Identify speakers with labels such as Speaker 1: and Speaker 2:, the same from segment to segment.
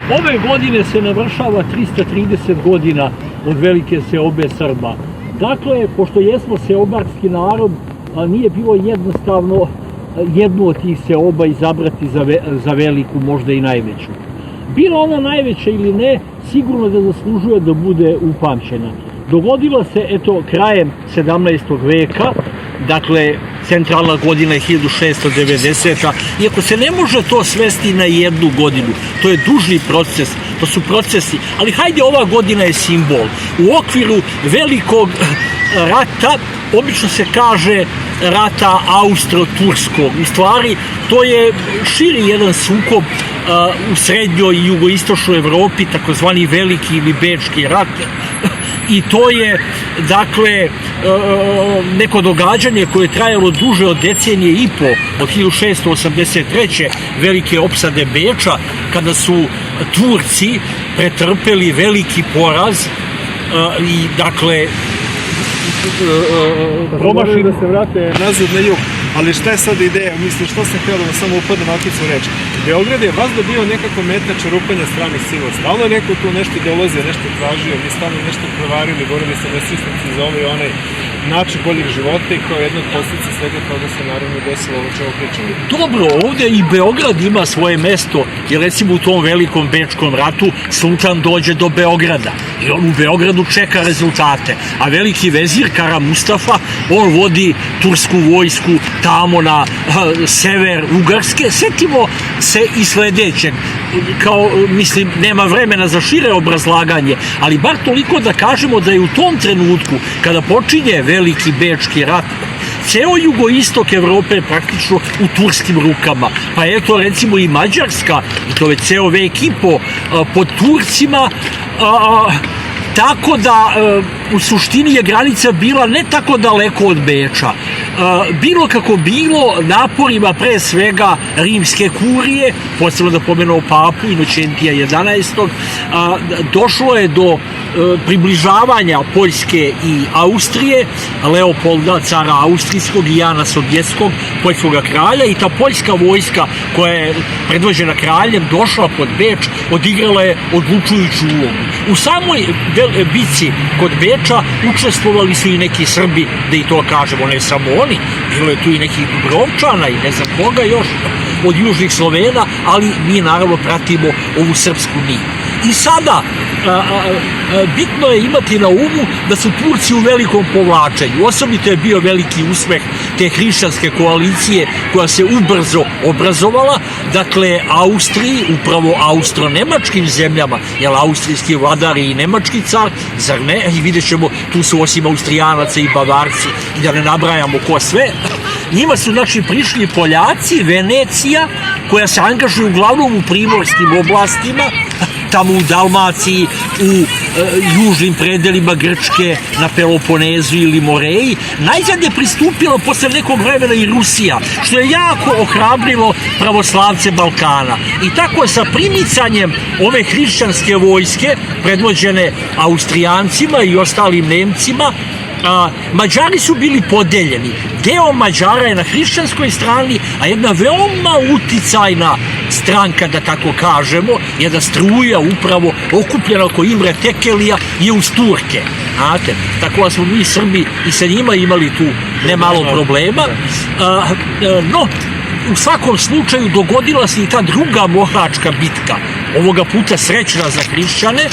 Speaker 1: Ove godine se navršava 330 godina od velike seobe Srba. Dakle, pošto jesmo seobarski narod, nije bilo jednostavno jednu od tih seoba izabrati za veliku, možda i najveću. Bila ona najveća ili ne, sigurno da zaslužuje da bude upamćena. Dogodila se, eto, krajem 17. veka, dakle, centralna godina je 1690. Iako se ne može to svesti na jednu godinu, to je duži proces, to su procesi, ali hajde, ova godina je simbol. U okviru velikog rata, obično se kaže rata austro-turskog, u stvari to je širi jedan sukob u srednjoj i jugoistočnoj Evropi, takozvani veliki ili bečki rat. I to je, dakle, neko događanje koje je trajalo duže od decenije i po, od 1683. velike opsade Beča, kada su Turci pretrpeli veliki poraz i, dakle,
Speaker 2: promašili da se vrate nazad na jug. Ali šta je sad ideja? Mislim, što sam htio da samo upadnem Akicu reći? Beograd je vazda bio nekako meta čerupanja stranih sila. Stalno je neko tu nešto dolazio, nešto tražio, mi stalno nešto prevarili, borili se nesrećnici za ovaj onaj način boljeg života i kao jedna od posljedica svega toga se naravno desilo ovo čemu pričamo.
Speaker 1: Dobro, ovde i Beograd ima svoje mesto, jer recimo u tom velikom bečkom ratu sultan dođe do Beograda i on u Beogradu čeka rezultate, a veliki vezir Kara Mustafa, on vodi tursku vojsku tamo na sever Ugarske. Setimo se i sledećeg, kao, mislim, nema vremena za šire obrazlaganje, ali bar toliko da kažemo da je u tom trenutku, kada počinje veliki bečki rat, ceo jugoistok Evrope je praktično u turskim rukama. Pa eto, recimo i Mađarska, i to već ceo vek i po, pod Turcima, tako da u suštini je granica bila ne tako daleko od Beča. Bilo kako bilo, naporima pre svega rimske kurije, posebno da pomenuo papu Inocentija 11. Došlo je do približavanja Poljske i Austrije, Leopolda, cara austrijskog i Jana Sobieckog, poljskog kralja, i ta poljska vojska koja je predvođena kraljem došla pod Beč, odigrala je odlučujuću ulogu. U samoj bici kod Beča učestvovali su i neki Srbi, da i to kažemo, ne samo oni, bilo je tu i nekih Dubrovčana i ne znam koga još od južnih Slovena, ali mi naravno pratimo ovu srpsku nit. I sada bitno je imati na umu da su Turci u velikom povlačenju. Osobito je bio veliki uspeh te hrišćanske koalicije koja se ubrzo obrazovala, dakle Austriji, upravo austro-nemačkim zemljama, jer austrijski vladar je i nemački car, zar ne? I vidjet ćemo, tu su osim Austrijanaca i Bavarci, i da ne nabrajamo ko sve. Njima su, znači, prišli Poljaci, Venecija, koja se angažuje uglavnom u primorskim oblastima, tamo u Dalmaciji, u južnim predelima Grčke, na Peloponezu ili Moreji. Najzad je pristupila posle nekog vremena i Rusija, što je jako ohrabrilo pravoslavce Balkana. I tako je sa primicanjem ove hrišćanske vojske, predvođene Austrijancima i ostalim Nemcima, Mađari su bili podeljeni. Deo Mađara je na hrišćanskoj strani, a jedna veoma uticajna stranka, da tako kažemo, jedna struja upravo okupljena oko Imre Tekelija, je uz Turke. Znate, tako da smo mi Srbi i sa njima imali tu nemalo problema. No, u svakom slučaju dogodila se i ta druga mohačka bitka ovoga puta srećna za hrišćane,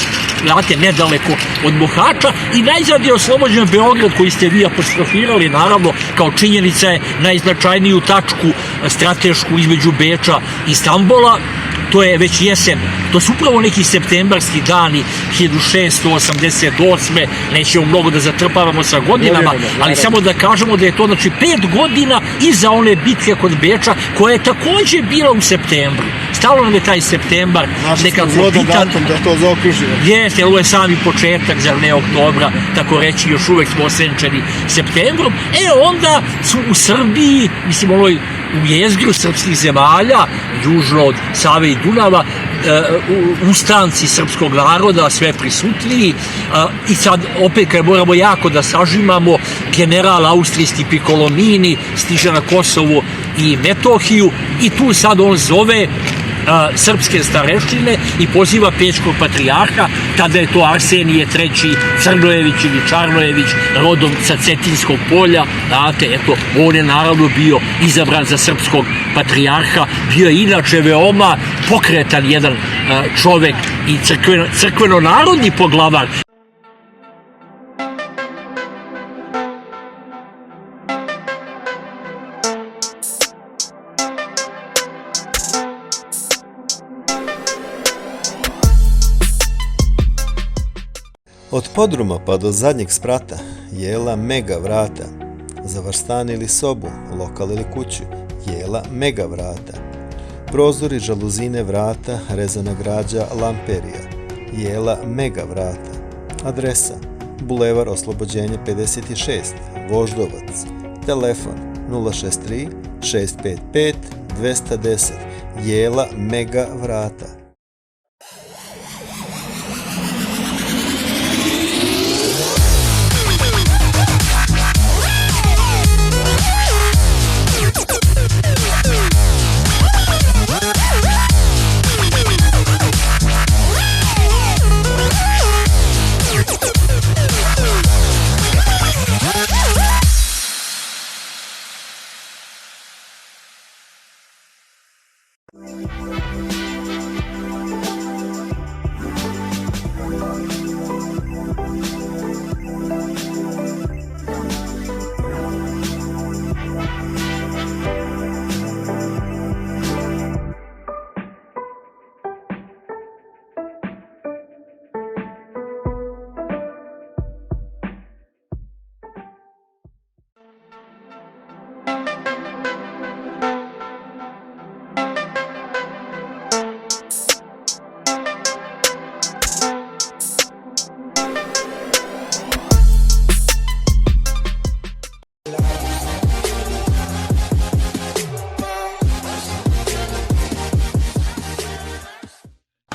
Speaker 1: znate, nedaleko od Mohača, i najzad je oslobođen Beograd, koji ste vi apostrofirali, naravno, kao činjenica je najznačajniju tačku stratešku između Beča i Stambola. To je već jesen, to su upravo neki septembarski dani 1688. Nećemo mnogo da zatrpavamo sa godinama, ali samo da kažemo da je to, znači, 5 godina iza one bitke kod Beča, koja je takođe bila u septembru. Stalo nam je taj septembar nekako bitan.
Speaker 2: Da to zaokruži.
Speaker 1: Jeste, jer ovo je sami početak, zar ne, oktobra, tako reći, još uvek smo osenčeni septembrom. Onda su u Srbiji, mislim, ovoj u jezgru srpskih zemalja, južno od Save i Dunava, ustanci srpskog naroda, sve prisutniji, i sad opet kad moramo jako da sažimamo, general austrijski Piccolomini stiže na Kosovo i Metohiju i tu sad on zove srpske stareščine i poziva Pećkog patrijarha, tada je to Arsenije III Crnojević ili Čarnojević, rodom sa Cetinskog polja, znate, eto, on je naravno bio izabran za srpskog patrijarha, bio je inače veoma pokretan jedan čovek i crkveno-narodni poglavar.
Speaker 3: Od podruma pa do zadnjeg sprata, jela mega vrata, za stan ili sobu, lokal ili kuću, jela mega vrata. Prozori, žaluzine, vrata, rezana građa, lamperija, jela mega vrata. Adresa: Bulevar Oslobođenje 56, Voždovac. Telefon 063 655 210, jela mega vrata.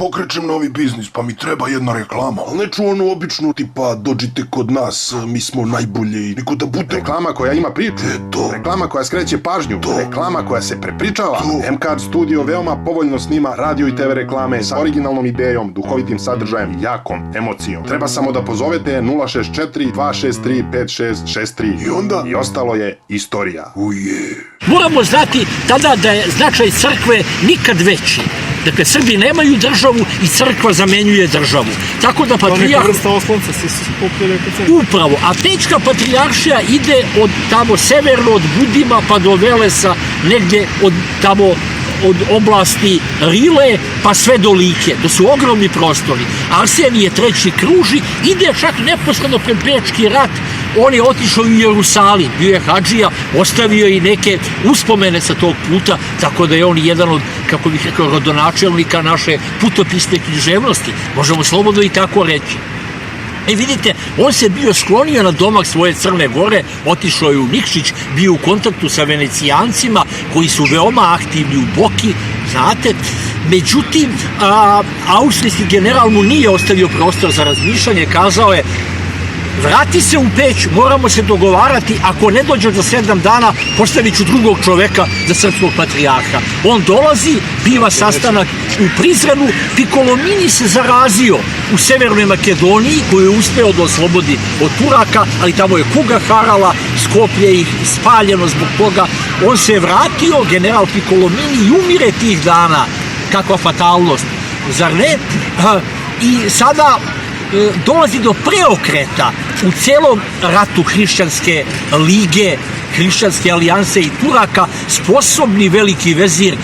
Speaker 4: Pokrećem novi biznis, pa mi treba jedna reklama. Ali neću onu običnu, tipa dođite kod nas, mi smo najbolji, niko da bude.
Speaker 5: Reklama koja ima priču.
Speaker 4: To.
Speaker 5: Reklama koja skreće pažnju.
Speaker 4: To.
Speaker 5: Reklama koja se prepričava.
Speaker 4: To.
Speaker 5: MCAD Studio veoma povoljno snima radio i TV reklame sa originalnom idejom, duhovitim sadržajem, jakom emocijom. Treba samo da pozovete 064 263 5663.
Speaker 4: I onda?
Speaker 5: I ostalo je istorija.
Speaker 4: Uje.
Speaker 1: Moramo znati tada da je značaj crkve nikad veći. Dakle, Srbi nemaju državu i crkva zamenjuje državu. Tako da patrijarh...
Speaker 2: To neka vrsta oslonca, svi su skupljeni oko crkve.
Speaker 1: Upravo, a Pećka patrijaršija ide od tamo severno od Budima pa do Velesa, negdje od tamo od oblasti Rile pa sve do Like. To su ogromni prostori. Arsenije III kruži, ide čak neposredno pred Bečki rat. On je otišao u Jerusalim, bio je hadžija, ostavio i neke uspomene sa tog puta, tako da je on jedan od, kako bih rekao, rodonačelnika naše putopisne književnosti. Možemo slobodno i tako reći. Vidite, on se bio sklonio na domak svoje Crne Gore, otišao je u Nikšić, bio u kontaktu sa Venecijancima, koji su veoma aktivni u Boki, znate. Međutim, austrijski general mu nije ostavio prostor za razmišljanje, kazao je: vrati se u Peć, moramo se dogovarati, ako ne dođe za 7 dana, postavit ću drugog čoveka za srpskog patrijarha. On dolazi, biva sastanak u Prizrenu, Piccolomini se zarazio u Severnoj Makedoniji, koju je uspeo da oslobodi od Turaka, ali tamo je kuga harala, Skoplje ih spaljeno zbog toga. On se vratio, general Piccolomini, i umire tih dana. Kakva fatalnost. zar ne? I sada dolazi do preokreta u celom ratu hrišćanske lige, hrišćanske alijanse i Turaka. Sposobni veliki vezir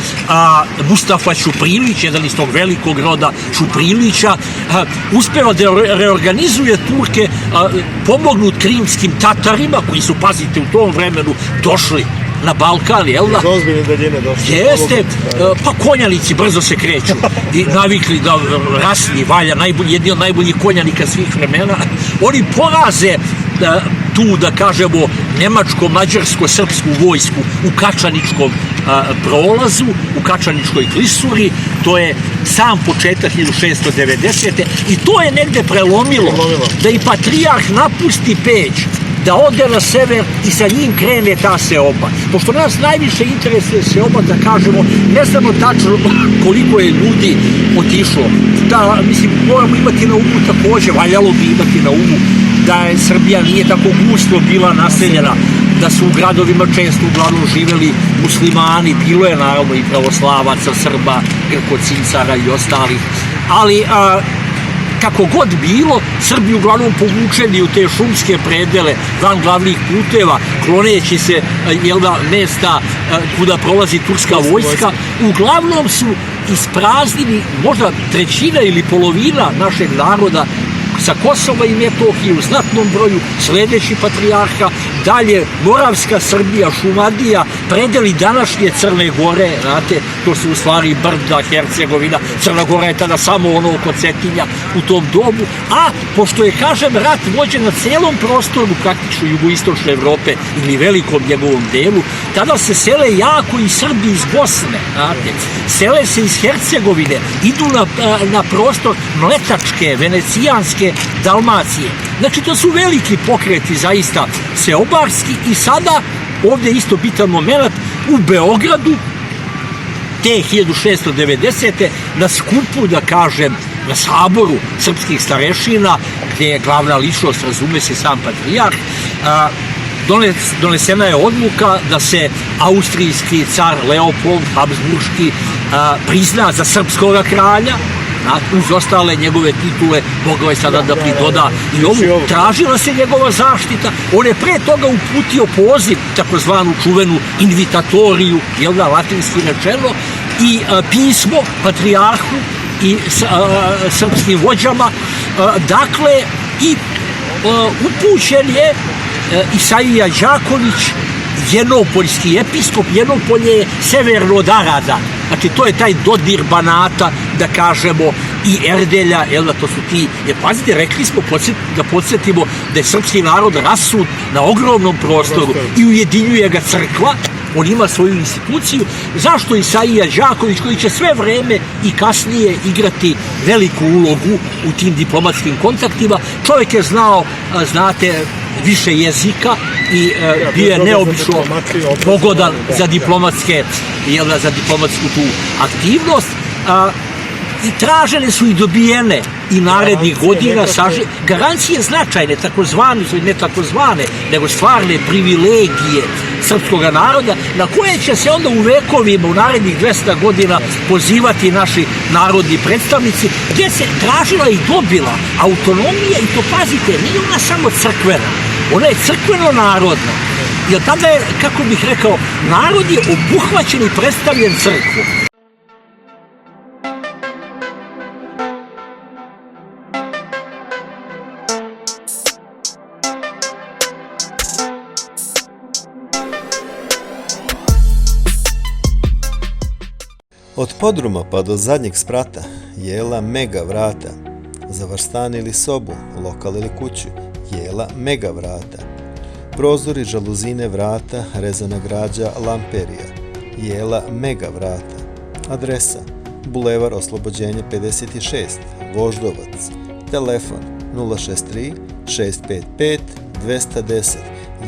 Speaker 1: Mustafa Ćuprilić, jedan iz tog velikog roda Ćuprilića, uspeva da reorganizuje Turke, pomognut krimskim Tatarima, koji su, pazite, u tom vremenu došli na Balkan, jel da?
Speaker 2: Ozbiljne daljine došli.
Speaker 1: Jeste, pa konjanici brzo se kreću i navikli da rasni valja, jedni od najboljih konjanika svih vremena. Oni poraze tu, da kažemo, nemačko-mađarsko-srpsku vojsku u Kačaničkom prolazu, u Kačaničkoj klisuri. To je sam početak 1690. I to je negde prelomilo da i patrijarh napusti Peć, da ode na sever i sa njim krene ta seoba. Pošto nas najviše interesuje seoba, da kažemo, ne znamo tačno koliko je ljudi otišlo. Da, mislim, moramo imati na umu takođe, valjalo bi imati na umu da je Srbija nije tako gusto bila naseljena, da su u gradovima često uglavnom živeli muslimani, bilo je naravno i pravoslavaca, Srba, Grkocincara i ostalih, ali kako god bilo, Srbi uglavnom povučeni u te šumske predele van glavnih puteva, kloneći se mesta kuda prolazi turska vojska, uglavnom su ispraznili možda trećina ili polovina našeg naroda sa Kosova i Metohije u znatnom broju, sledeći patrijarha, dalje Moravska Srbija, Šumadija, predeli današnje Crne Gore, znate, to su u stvari Brda, Hercegovina, Crna Gora je tada samo ono oko Cetinja u tom dobu, a pošto je, kažem, rat vođen na celom prostoru praktično jugoistočne Evrope ili velikom njegovom delu, tada se sele jako i Srbi iz Bosne, znate, sele se iz Hercegovine, idu na prostor Mletačke, Venecijanske, Dalmacije. Znači, to su veliki pokreti, zaista seobarski. I sada, ovde je isto bitan moment, u Beogradu, te 1690. na skupu, da kažem, na saboru srpskih starešina, gde je glavna ličnost, razume se, sam patrijarh, donesena je odluka da se austrijski car Leopold Habsburški prizna za srpskoga kralja, uz ostale njegove titule, mogao je sada da pridoda i ovu. Tražila se njegova zaštita. On je pre toga uputio poziv, takozvanu čuvenu invitatoriju, jel da, latinski rečeno, i pismo patrijarhu i srpskim vođama. Dakle, i upućen je Isaija Đaković, jenopoljski episkop. Jenopolje je severno od Arada, znači to je taj dodir Banata, da kažemo, i Erdelja, jel da, to su ti, jer pazite, rekli smo, da podsjetimo da je srpski narod rasud na ogromnom prostoru i ujedinjuje ga crkva, on ima svoju instituciju. Zašto Isaija Đaković, koji će sve vreme i kasnije igrati veliku ulogu u tim diplomatskim kontaktima, čovjek je znao, znate, više jezika i bio je neobično pogodan za diplomatske, za diplomatsku tu aktivnost. I tražene su i dobijene i narednih godina garancije značajne, ne takozvane, nego stvarne privilegije srpskog naroda, na koje će se onda u vekovima, u narednih 200 godina pozivati naši narodni predstavnici, gdje se tražila i dobila autonomija, i to, pazite, nije ona samo crkvena, ona je crkveno-narodna. Jer tada je, kako bih rekao, narod je obuhvaćen i predstavljen crkvom.
Speaker 3: Od podruma pa do zadnjeg sprata, jela mega vrata. Za vrstan ili sobu, lokal ili kuću, jela mega vrata. Prozori, žaluzine, vrata, rezana građa, lamperija, jela mega vrata. Adresa: Bulevar Oslobođenje 56, Voždovac. Telefon 063 655 210,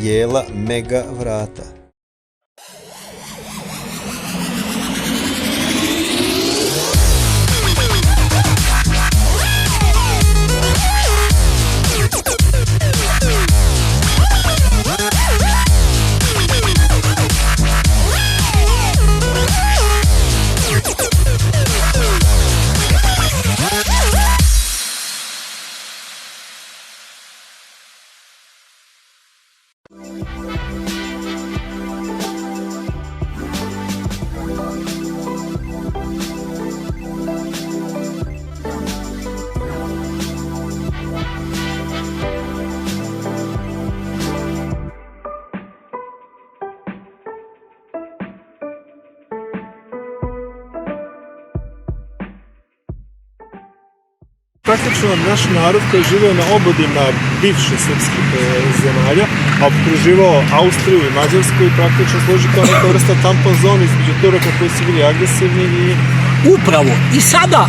Speaker 3: jela mega vrata.
Speaker 2: Praktično naš narod koji je živeo na obodima bivše srpskih zemalja, a okruživao Austriju i Mađarsku i praktično služi kao neka vrsta tampon zone između Turaka koji su bili agresivni i...
Speaker 1: Upravo. I sada,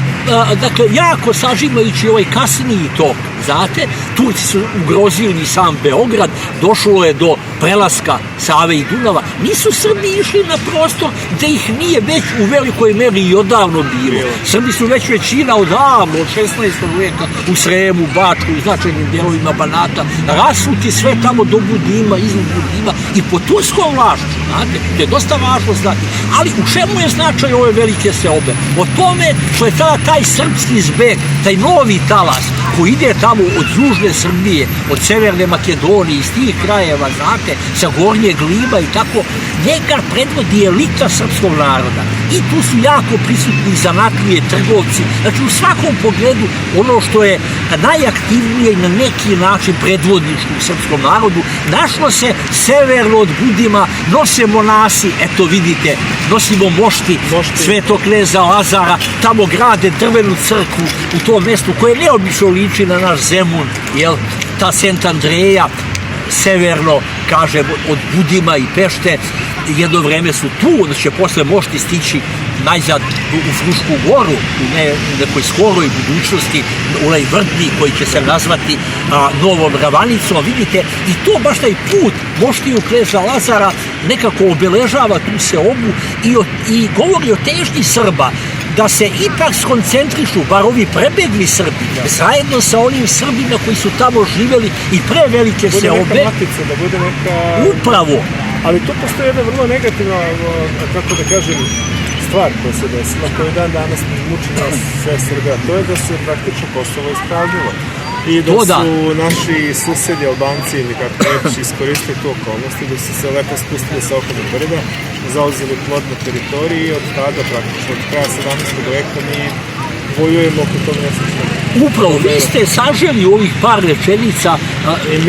Speaker 1: dakle, jako sažimajući ovaj kasniji tok, znate, Turci su ugrozili sam Beograd, došlo je do prelaska Save i Dunava. Nisu Srbi išli na prostor gde ih nije već u velikoj meri i odavno bilo. Srbi su već većina odavno, od 16. veka, u Sremu, Bačku, u značajnim dijelovima Banata, rasuti sve tamo do Budima, iznad Budima i po turskom vlašću, znate, to je dosta važno znati. Ali u čemu je značaj ove velike seobe? O tome što je tada taj srpski zbeg, taj novi talas koji ide tamo od južne Srbije, od severne Makedonije, iz tih krajeva, znate, sa gornjeg Liba i tako, njega predvodi elita srpskog naroda. I tu su jako prisutni zanatlije, trgovci. Znači, u svakom pogledu ono što je najaktivnije i na neki način predvodničko u srpskom narodu, našlo se severno od Budima, nose monasi, eto vidite, nosimo mošti Svetog kneza Lazara, tamo grade drvenu crkvu u tom mestu koje neobično liči na naš Zemun, jel, ta Sent Andreja, severno, kaže, od Budima i Pešte, jedno vreme su tu, onda će posle mošti stići najzad u Frušku goru, u nekoj skoroj budućnosti, onaj Vrdni koji će se nazvati Novom Ravanicom, vidite, i to baš taj put moštiju kneza Lazara nekako obeležava tu seobu i govori o težnji Srba da se ipak skoncentrišu, bar ovi prebegli Srbi, zajedno sa onim Srbima koji su tamo živeli i pre velike seobe.
Speaker 2: Bude neka matica, da bude neka...
Speaker 1: Upravo.
Speaker 2: Ali tu postoji jedna vrlo negativna, kako da kažem, stvar koja se desila, koja dan danas muči nas sve Srbe, a to je da se praktično Kosovo ispražnilo. I da su naši susedi, Albanci ili kako već iskoristili tu okolnosti, da su se lepo spustili sa okolnih brda, zauzeli plodne teritorije i od tada praktično od kraja 17. veka mi vojujemo oko tog nesrećnog.
Speaker 1: Upravo, vi ste saželi u ovih par rečenica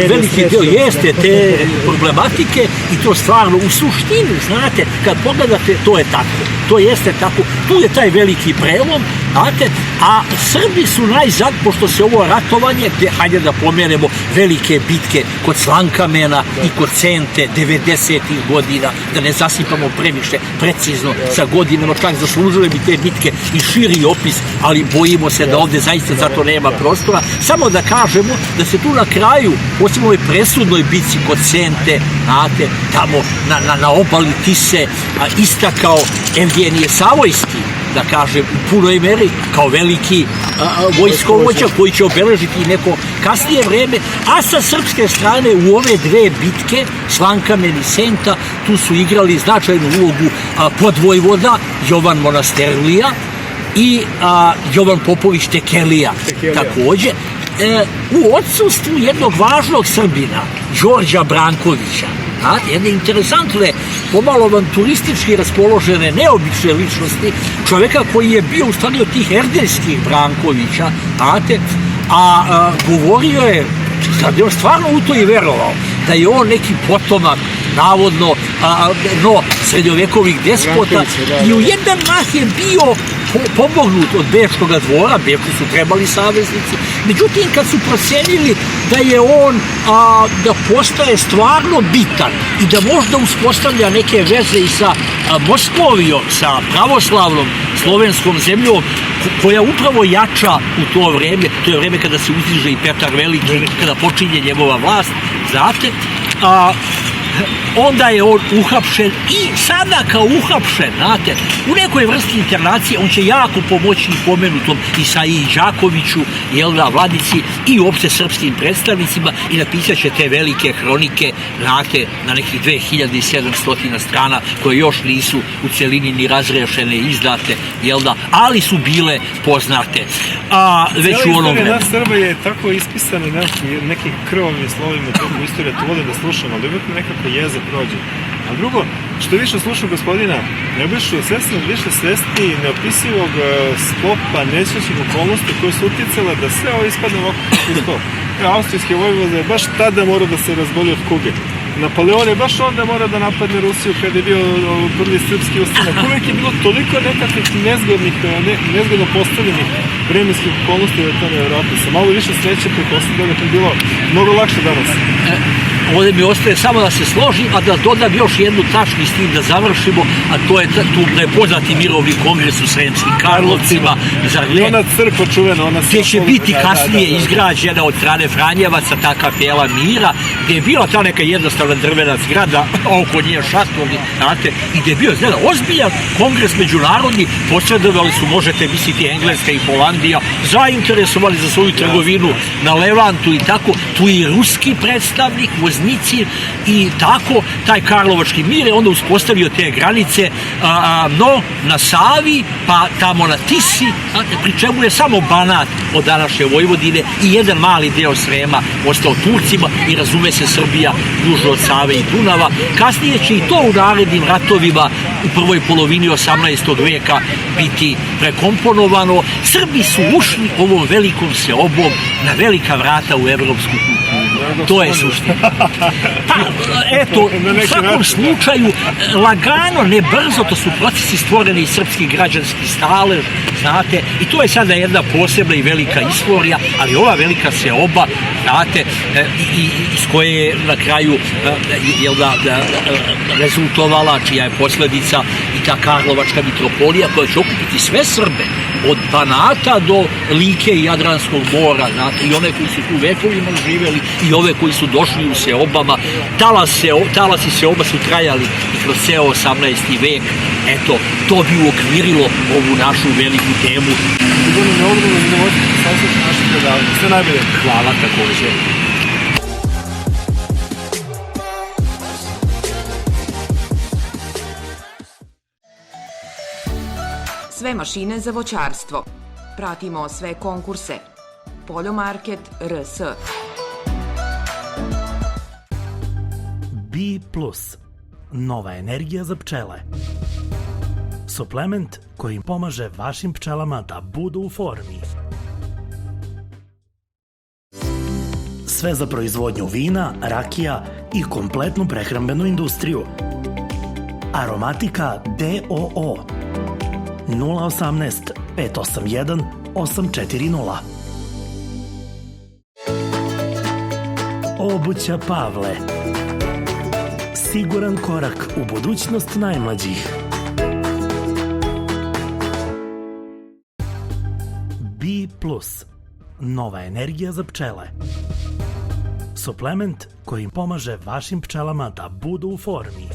Speaker 1: veliki deo jeste te problematike i to stvarno u suštini, znate, kad pogledate, to je tako, to jeste tako, tu je taj veliki prelom, znate, a Srbi su najzad, pošto se ovo ratovanje, gde, hajde da pomenemo, velike bitke kod Slankamena i kod Sente 90-ih godina, da ne zasipamo previše precizno sa godinama, čak zaslužile bi te bitke i širi opis, ali bojimo se da ovde zaista zato nema prostora. Samo da kažemo da se tu na kraju, osim ovoj presudnoj bitci kod Sente, znate, tamo na obali Tise, istakao Evgenije Savojski, da kažem, u punoj meri, kao veliki vojskovođa koji će obeležiti neko kasnije vreme, a sa srpske strane u ove dve bitke, Slankamen i Senta, tu su igrali značajnu ulogu podvojvoda Jovan Monasterlija i Jovan Popović Tekelija. Takođe, u odsustvu jednog važnog Srbina, Đorđa Brankovića, jedne interesantne, pomalo avanturistički raspoložene, neobične ličnosti, čoveka koji je bio u stvari od tih erdeljskih Brankovića, a govorio je, sad je on stvarno u to i verovao, da je on neki potomak, navodno, srednjovekovih despota i u jedan mah je bio pomognut od Bečkog dvora, Bečku su trebali saveznici, međutim kad su procenili da je on da postaje stvarno bitan i da možda uspostavlja neke veze i sa Moskovijom, sa pravoslavnom slovenskom zemljom koja upravo jača u to vreme, to je vreme kada se uzdiže i Petar Veliki, kada počinje njegova vlast, znate, onda je on uhapšen i sada kao uhapšen, znate, u nekoj vrsti internacije, on će jako pomoći pomenutom Isaiji Đakoviću, Vladici i uopšte srpskim predstavnicima i napisat će te velike hronike, znate, na nekih 2700 strana koje još nisu u celini ni razrešene i izdate, ali su bile poznate. Već u onom vremenu.
Speaker 2: Nas Srba je tako ispisana nekim krvavim slovima toku istorije, to volim da slušam, ali uvijek nekako jeza prođe. A drugo, što više slušam gospodina Nebojšu, više svesti neopisivog sklopa nesrećnih okolnosti koje su uticale da sve ovo ispadne ovako kako je to. Austrijski vojvoda je baš tada morao da se razboli od kuge. Napoleon je baš onda mora da napadne Rusiju kada je bio prvi srpski ustanak. Uvijek je bilo toliko nekakvih nezgodno postavljenih vremenskih okolnosti u tome Evropi. Sa malo više sreće pretpostavljam da je bilo mnogo lakše danas.
Speaker 1: Ovdje mi ostaje samo da se složim, a da dodam još jednu tačku s tim da završimo, a to je da je poznati mirovni kongres u Sremskim Karlovcima, zar ne?
Speaker 2: I ona crkva čuvena,
Speaker 1: gdje će biti kasnije izgrađena od strane Franjevaca ta kapela mira, gdje je bila ta neka jednostavna drvena zgrada, oko nje šatovni, znate, i gdje je bio ozbiljan kongres međunarodni, posredovali su, možete misliti, Engleska i Holandija, zainteresovali za svoju trgovinu na Levantu i tako, tu i ruski predstavnik, voznici i tako, taj Karlovački mir je onda uspostavio te granice, no na Savi, pa tamo na Tisi, pri čemu je samo Banat od današnje Vojvodine i jedan mali deo Srema ostao Turcima i razume se Srbija južno od Save i Dunava. Kasnije će i to u narednim ratovima u prvoj polovini 18. veka biti prekomponovano. Srbi su ušli ovom velikom seobom na velika vrata u evropsku kulturu. To je suština. Pa, eto, u svakom slučaju, lagano, ne brzo, to su procesi stvoreni iz srpskih građanskih stalež, znate, i to je sada jedna posebna i velika istorija, ali ova velika seoba, znate, iz koje je na kraju rezultovala, čija je posljedica i ta Karlovačka mitropolija koja će okupiti sve Srbe, od Banata do Like i Jadranskog mora, znate, i one koji su tu vekovima živjeli i ove koji su došli u seobama. Talasi seoba su trajali i kroz ceo 18. vek. Eto, to bi uokvirilo ovu našu veliku temu.
Speaker 2: Sve najbolje.
Speaker 1: Hvala također.
Speaker 6: Sve mašine za voćarstvo. Pratimo sve konkurse. Poljomarket RS.
Speaker 7: B+. Nova energija za pčele. Suplement koji im pomaže vašim pčelama da budu u formi. Sve za proizvodnju vina, rakija i kompletnu prehrambenu industriju. Aromatika DOO 018 581 840. Obuća Pavle. Siguran korak u budućnost najmlađih. B+. Nova energija za pčele. Suplement koji im pomaže vašim pčelama da budu u formi.